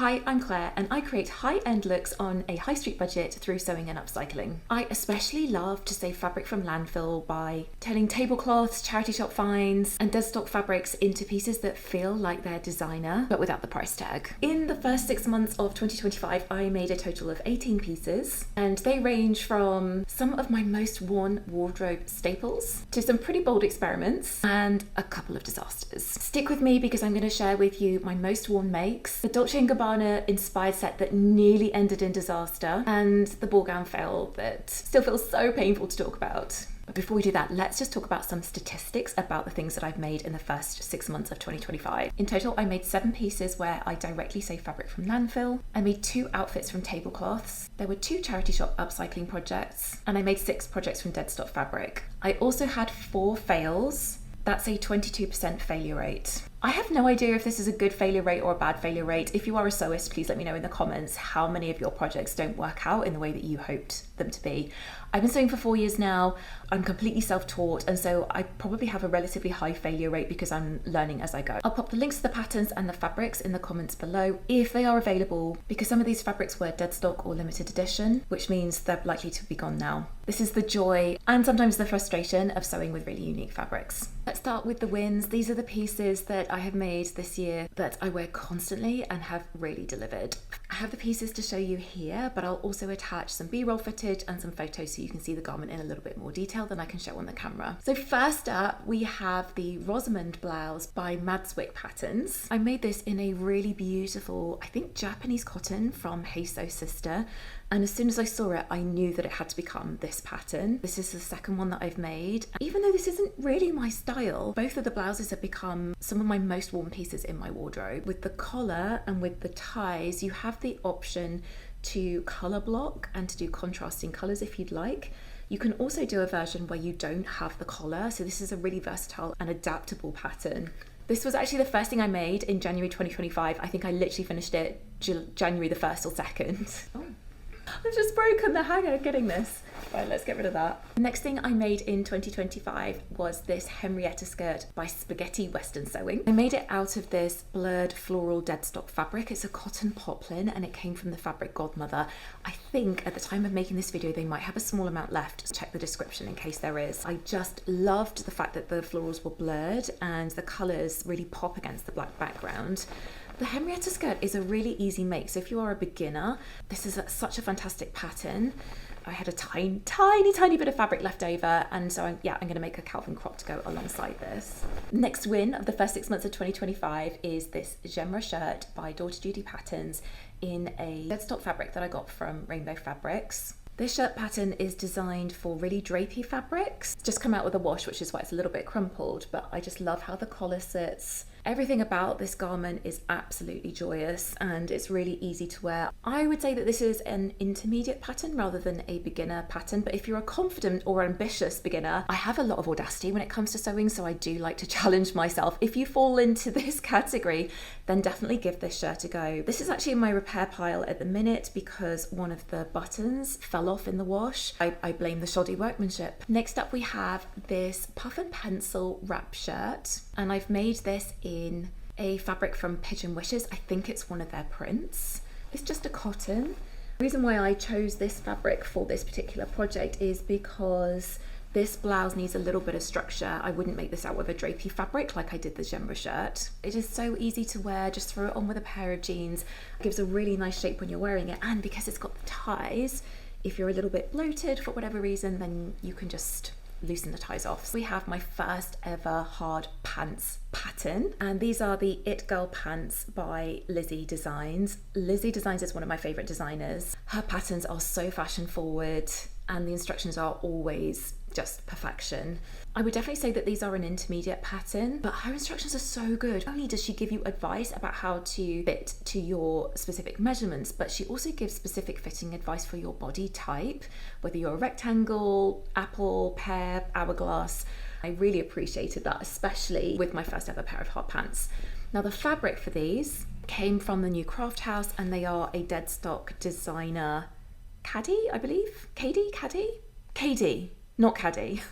Hi, I'm Claire and I create high-end looks on a high street budget through sewing and upcycling. I especially love to save fabric from landfill by turning tablecloths, charity shop finds and deadstock fabrics into pieces that feel like they're designer but without the price tag. In the first 6 months of 2025 I made a total of 18 pieces and they range from some of my most worn wardrobe staples to some pretty bold experiments and a couple of disasters. Stick with me because I'm going to share with you my most worn makes, the Dolce & Gabbana inspired set that nearly ended in disaster, and the ballgown fail that still feels so painful to talk about. But before we do that, let's just talk about some statistics about the things that I've made in the first 6 months of 2025. In total, I made 7 pieces where I directly saved fabric from landfill. I made 2 outfits from tablecloths. There were 2 charity shop upcycling projects, and I made 6 projects from deadstock fabric. I also had 4 fails. That's a 22% failure rate. I have no idea if this is a good failure rate or a bad failure rate. If you are a sewist, please let me know in the comments how many of your projects don't work out in the way that you hoped them to be. I've been sewing for 4 years now. I'm completely self-taught, and so I probably have a relatively high failure rate because I'm learning as I go. I'll pop the links to the patterns and the fabrics in the comments below if they are available, because some of these fabrics were dead stock or limited edition, which means they're likely to be gone now. This is the joy and sometimes the frustration of sewing with really unique fabrics. Let's start with the wins. These are the pieces that I have made this year that I wear constantly and have really delivered. I have the pieces to show you here, but I'll also attach some B-roll footage and some photos so you can see the garment in a little bit more detail than I can show on the camera. So first up, we have the Rosamond blouse by Madswick Patterns. I made this in a really beautiful, I think Japanese cotton from Hey Sew Sister. And as soon as I saw it, I knew that it had to become this pattern. This is the second one that I've made. Even though this isn't really my style, both of the blouses have become some of my most worn pieces in my wardrobe. With the collar and with the ties, you have the option to color block and to do contrasting colors if you'd like. You can also do a version where you don't have the collar. So this is a really versatile and adaptable pattern. This was actually the first thing I made in January 2025. I think I literally finished it January the 1st or 2nd. Oh. I've just broken the hanger getting this. Right, let's get rid of that. The next thing I made in 2025 was this Henrietta skirt by Spaghetti Western Sewing. I made it out of this blurred floral deadstock fabric. It's a cotton poplin and it came from the fabric Godmother. I think at the time of making this video, they might have a small amount left. Check the description in case there is. I just loved the fact that the florals were blurred and the colors really pop against the black background. The Henrietta skirt is a really easy make, so if you are a beginner, this is such a fantastic pattern. I had a tiny bit of fabric left over, and so I'm going to make a Calvin crop to go alongside this. Next win of the first 6 months of 2025 is this Gemra shirt by Daughter Judy Patterns in a deadstock fabric that I got from Rainbow Fabrics. This shirt pattern is designed for really drapey fabrics. It's just come out with a wash, which is why it's a little bit crumpled, but I just love how the collar sits. Everything about this garment is absolutely joyous and it's really easy to wear. I would say that this is an intermediate pattern rather than a beginner pattern, but if you're a confident or ambitious beginner, I have a lot of audacity when it comes to sewing, so I do like to challenge myself. If you fall into this category, then definitely give this shirt a go. This is actually in my repair pile at the minute because one of the buttons fell off in the wash. I blame the shoddy workmanship. Next up we have this puff and pencil wrap shirt, and I've made this in a fabric from Pigeon Wishes. I think it's one of their prints. It's just a cotton. The reason why I chose this fabric for this particular project is because this blouse needs a little bit of structure. I wouldn't make this out with a drapey fabric like I did the Gemra shirt. It is so easy to wear, just throw it on with a pair of jeans. It gives a really nice shape when you're wearing it, and because it's got the ties, if you're a little bit bloated for whatever reason, then you can just loosen the ties off. So we have my first ever hard pants pattern, and these are the It Girl pants by Lizzie Designs. Lizzie Designs is one of my favorite designers. Her patterns are so fashion forward and the instructions are always just perfection. I would definitely say that these are an intermediate pattern, but her instructions are so good. Not only does she give you advice about how to fit to your specific measurements, but she also gives specific fitting advice for your body type, whether you're a rectangle, apple, pear, hourglass. I really appreciated that, especially with my first ever pair of hard pants. Now the fabric for these came from the new Craft House, and they are a deadstock designer Caddy, I believe. KD, not Caddy.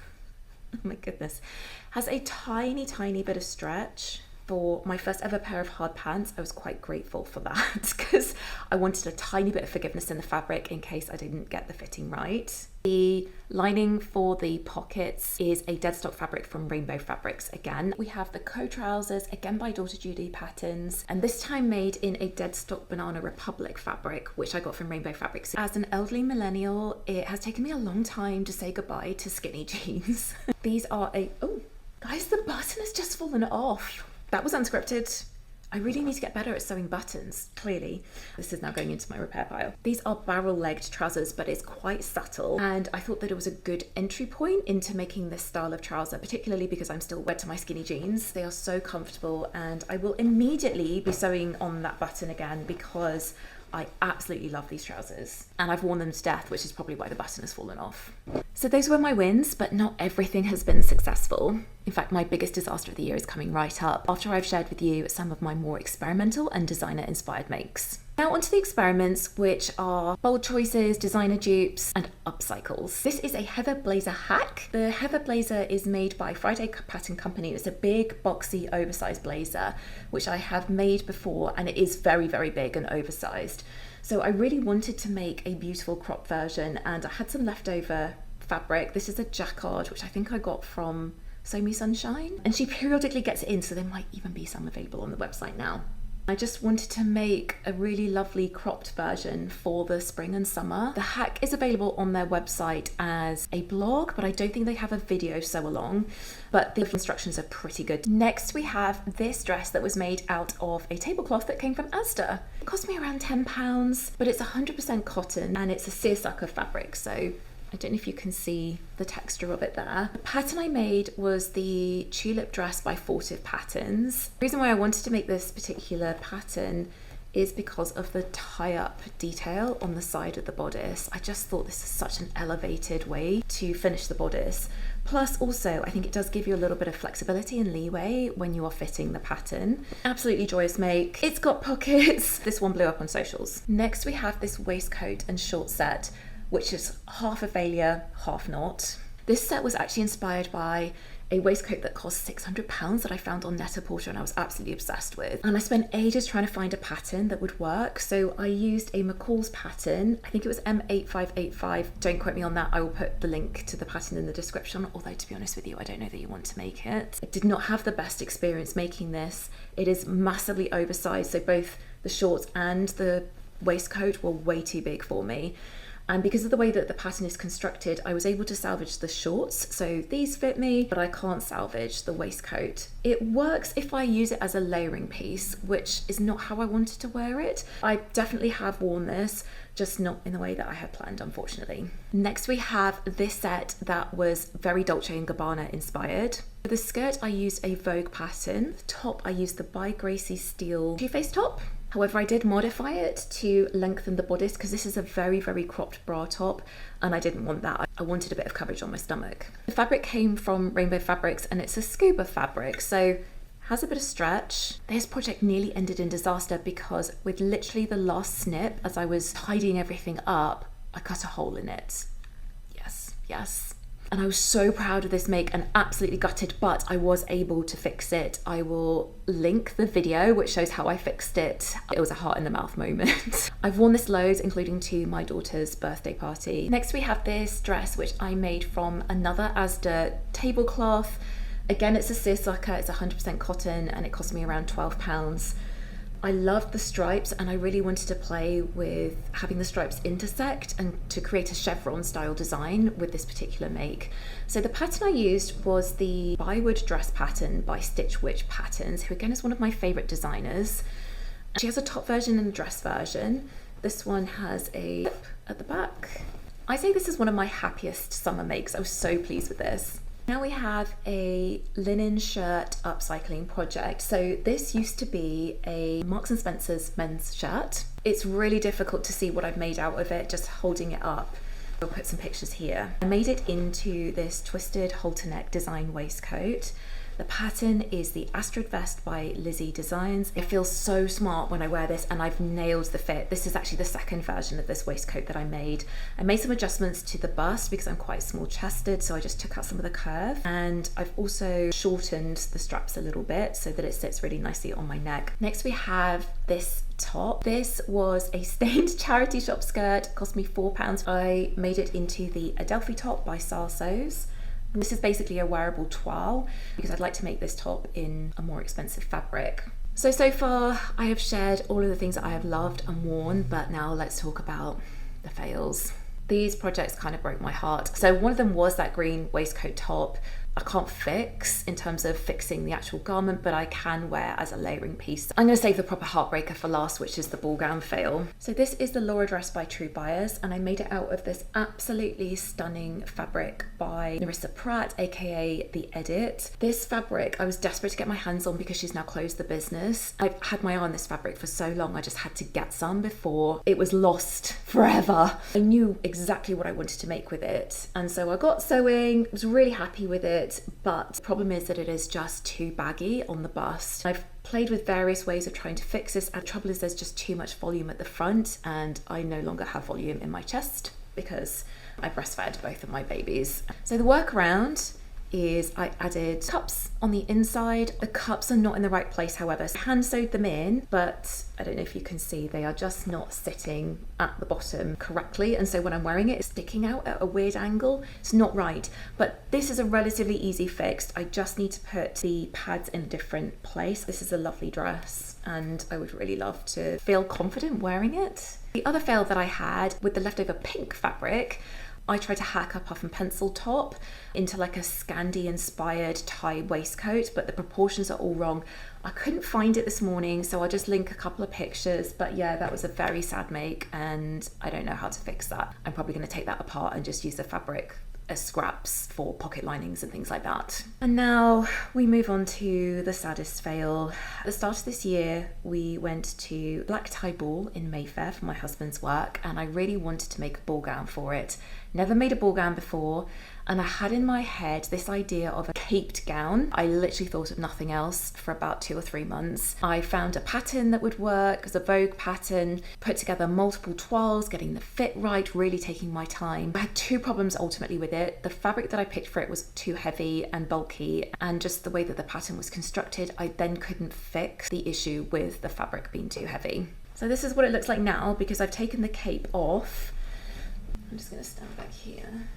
Oh my goodness. Has a tiny bit of stretch. For my first ever pair of hard pants, I was quite grateful for that because I wanted a tiny bit of forgiveness in the fabric in case I didn't get the fitting right. The lining for the pockets is a deadstock fabric from Rainbow Fabrics again. We have the co-trousers, again by Daughter Judy Patterns, and this time made in a deadstock Banana Republic fabric, which I got from Rainbow Fabrics. As an elderly millennial, it has taken me a long time to say goodbye to skinny jeans. These are oh, guys, the button has just fallen off. That was unscripted. I really need to get better at sewing buttons, clearly. This is now going into my repair pile. These are barrel-legged trousers, but it's quite subtle, and I thought that it was a good entry point into making this style of trouser, particularly because I'm still wed to my skinny jeans. They are so comfortable, and I will immediately be sewing on that button again because I absolutely love these trousers, and I've worn them to death, which is probably why the button has fallen off. So those were my wins, but not everything has been successful. In fact, my biggest disaster of the year is coming right up after I've shared with you some of my more experimental and designer inspired makes. Now onto the experiments, which are bold choices, designer dupes, and upcycles. This is a heather blazer hack. The heather blazer is made by Friday Pattern Company. It's a big, boxy, oversized blazer, which I have made before, and it is very, very big and oversized. So I really wanted to make a beautiful crop version, and I had some leftover fabric. This is a jacquard, which I think I got from Sew Me Sunshine, and she periodically gets it in, so there might even be some available on the website now. I just wanted to make a really lovely cropped version for the spring and summer. The hack is available on their website as a blog, but I don't think they have a video sew along, but the instructions are pretty good. Next we have this dress that was made out of a tablecloth that came from Asda. It cost me around £10, but it's 100% cotton and it's a seersucker fabric, so I don't know if you can see the texture of it there. The pattern I made was the tulip dress by Fortive Patterns. The reason why I wanted to make this particular pattern is because of the tie-up detail on the side of the bodice. I just thought this is such an elevated way to finish the bodice. Plus also, I think it does give you a little bit of flexibility and leeway when you are fitting the pattern. Absolutely joyous make. It's got pockets. This one blew up on socials. Next we have this waistcoat and short set, which is half a failure, half not. This set was actually inspired by a waistcoat that cost £600 that I found on Net-a-Porter and I was absolutely obsessed with. And I spent ages trying to find a pattern that would work. So I used a McCall's pattern. I think it was M8585. Don't quote me on that. I will put the link to the pattern in the description. Although to be honest with you, I don't know that you want to make it. I did not have the best experience making this. It is massively oversized. So both the shorts and the waistcoat were way too big for me. And because of the way that the pattern is constructed, I was able to salvage the shorts. So these fit me, but I can't salvage the waistcoat. It works if I use it as a layering piece, which is not how I wanted to wear it. I definitely have worn this, just not in the way that I had planned, unfortunately. Next we have this set that was very Dolce & Gabbana inspired. For the skirt, I used a Vogue pattern. The top, I used the By Gracie Steel two-face top. However, I did modify it to lengthen the bodice because this is a very, very cropped bra top and I didn't want that. I wanted a bit of coverage on my stomach. The fabric came from Rainbow Fabrics and it's a scuba fabric, so has a bit of stretch. This project nearly ended in disaster because with literally the last snip, as I was tidying everything up, I cut a hole in it. Yes. And I was so proud of this make and absolutely gutted, but I was able to fix it. I will link the video which shows how I fixed it. It was a heart in the mouth moment. I've worn this loads, including to my daughter's birthday party. Next we have this dress which I made from another Asda tablecloth. Again, it's a seersucker, it's 100% cotton and it cost me around £12. I loved the stripes and I really wanted to play with having the stripes intersect and to create a chevron style design with this particular make. So the pattern I used was the Bywood dress pattern by Stitch Witch Patterns, who again is one of my favorite designers. She has a top version and a dress version. This one has a zip at the back. I say this is one of my happiest summer makes. I was so pleased with this. Now we have a linen shirt upcycling project. So this used to be a Marks and Spencer's men's shirt. It's really difficult to see what I've made out of it, just holding it up. I'll put some pictures here. I made it into this twisted halter neck design waistcoat. The pattern is the Astrid Vest by Lizzie Designs. It feels so smart when I wear this, and I've nailed the fit. This is actually the second version of this waistcoat that I made. I made some adjustments to the bust because I'm quite small chested, so I just took out some of the curve, and I've also shortened the straps a little bit so that it sits really nicely on my neck. Next we have this top. This was a stained charity shop skirt, cost me £4. I made it into the Adelphi top by Sarsos. This is basically a wearable toile because I'd like to make this top in a more expensive fabric. So far I have shared all of the things that I have loved and worn, but now let's talk about the fails. These projects kind of broke my heart. So one of them was that green waistcoat top. I can't fix in terms of fixing the actual garment, but I can wear as a layering piece. I'm going to save the proper heartbreaker for last, which is the ball gown fail. So this is the Laura dress by True Buyers, and I made it out of this absolutely stunning fabric by Narissa Pratt, aka The Edit. This fabric I was desperate to get my hands on because she's now closed the business. I've had my eye on this fabric for so long, I just had to get some before it was lost forever. I knew exactly what I wanted to make with it, and so I got sewing, was really happy with it. But the problem is that it is just too baggy on the bust. I've played with various ways of trying to fix this, and the trouble is there's just too much volume at the front, and I no longer have volume in my chest because I breastfed both of my babies. So the workaround is I added cups on the inside. The cups are not in the right place, however. So I hand sewed them in, but I don't know if you can see, they are just not sitting at the bottom correctly, and so when I'm wearing it, it's sticking out at a weird angle. It's not right, but this is a relatively easy fix. I just need to put the pads in a different place. This is a lovely dress, and I would really love to feel confident wearing it. The other fail that I had with the leftover pink fabric, I tried to hack a puff and pencil top into like a Scandi inspired tie waistcoat, but the proportions are all wrong. I couldn't find it this morning, so I'll just link a couple of pictures, but yeah, that was a very sad make, and I don't know how to fix that. I'm probably going to take that apart and just use the fabric as scraps for pocket linings and things like that. And now we move on to the saddest fail. At the start of this year, we went to black tie ball in Mayfair for my husband's work, and I really wanted to make a ball gown for it. Never made a ball gown before, and I had in my head this idea of a caped gown. I literally thought of nothing else for about 2 or 3 months. I found a pattern that would work, it was a Vogue pattern, put together multiple toiles, getting the fit right, really taking my time. I had 2 problems ultimately with it. The fabric that I picked for it was too heavy and bulky, and just the way that the pattern was constructed, I then couldn't fix the issue with the fabric being too heavy. So this is what it looks like now because I've taken the cape off. I'm just going to stand back here.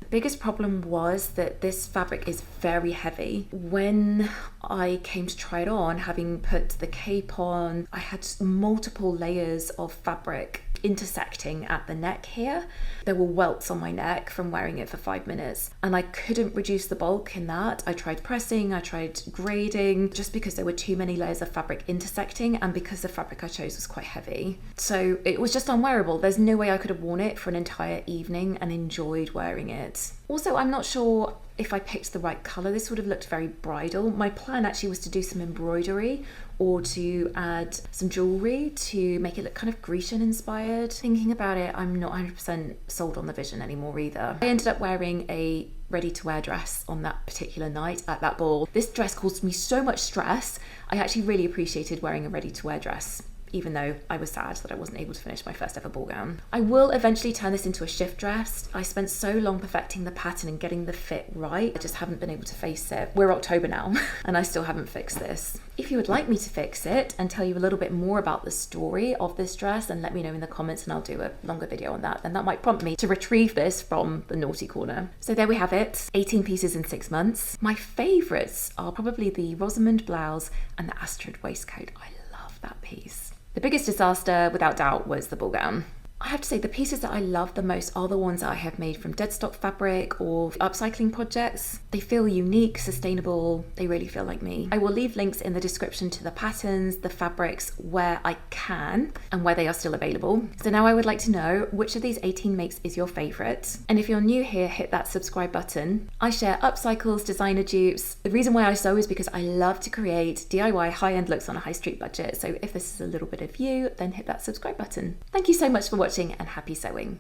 The biggest problem was that this fabric is very heavy. When I came to try it on, having put the cape on, I had multiple layers of fabric intersecting at the neck here. There were welts on my neck from wearing it for 5 minutes, and I couldn't reduce the bulk in that. I tried pressing, I tried grading, just because there were too many layers of fabric intersecting, and because the fabric I chose was quite heavy. So it was just unwearable. There's no way I could have worn it for an entire evening and enjoyed wearing it. Also, I'm not sure if I picked the right colour. This would have looked very bridal. My plan actually was to do some embroidery or to add some jewellery to make it look kind of Grecian inspired. Thinking about it, I'm not 100% sold on the vision anymore either. I ended up wearing a ready-to-wear dress on that particular night at that ball. This dress caused me so much stress. I actually really appreciated wearing a ready-to-wear dress, even though I was sad that I wasn't able to finish my first ever ball gown. I will eventually turn this into a shift dress. I spent so long perfecting the pattern and getting the fit right. I just haven't been able to face it. We're October now and I still haven't fixed this. If you would like me to fix it and tell you a little bit more about the story of this dress, then let me know in the comments and I'll do a longer video on that. And that might prompt me to retrieve this from the naughty corner. So there we have it, 18 pieces in 6 months. My favourites are probably the Rosamond blouse and the Astrid waistcoat. I love that piece. The biggest disaster, without doubt, was the ball gown. I have to say the pieces that I love the most are the ones that I have made from deadstock fabric or upcycling projects. They feel unique, sustainable, they really feel like me. I will leave links in the description to the patterns, the fabrics, where I can and where they are still available. So now I would like to know which of these 18 makes is your favourite. And if you're new here, hit that subscribe button. I share upcycles, designer dupes. The reason why I sew is because I love to create DIY high-end looks on a high street budget. So if this is a little bit of you, then hit that subscribe button. Thank you so much for watching and happy sewing.